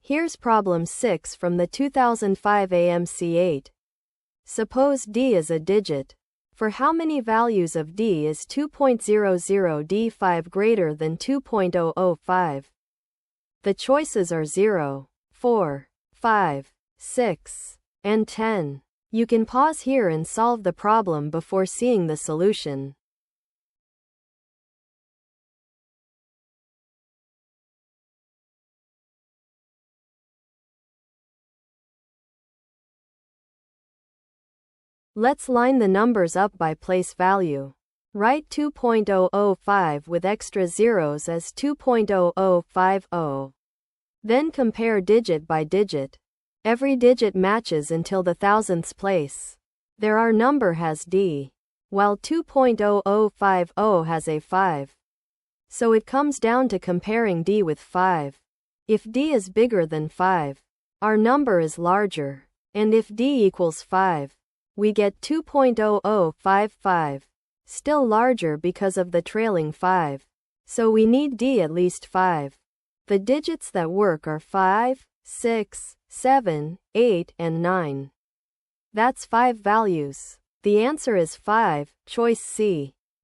Here's problem 6 from the 2005 AMC 8. Suppose D is a digit. For how many values of D is 2.00D5 greater than 2.005? The choices are 0, 4, 5, 6, and 10. You can pause here and solve the problem before seeing the solution. Let's line the numbers up by place value. Write 2.005 with extra zeros as 2.0050. Then compare digit by digit. Every digit matches until the thousandths place. There our number has D, while 2.0050 has a 5. So it comes down to comparing D with 5. If D is bigger than 5, our number is larger, and if D equals 5, we get 2.0055, still larger because of the trailing 5. So we need D at least 5. The digits that work are 5, 6, 7, 8, and 9. That's 5 values. The answer is 5, choice C.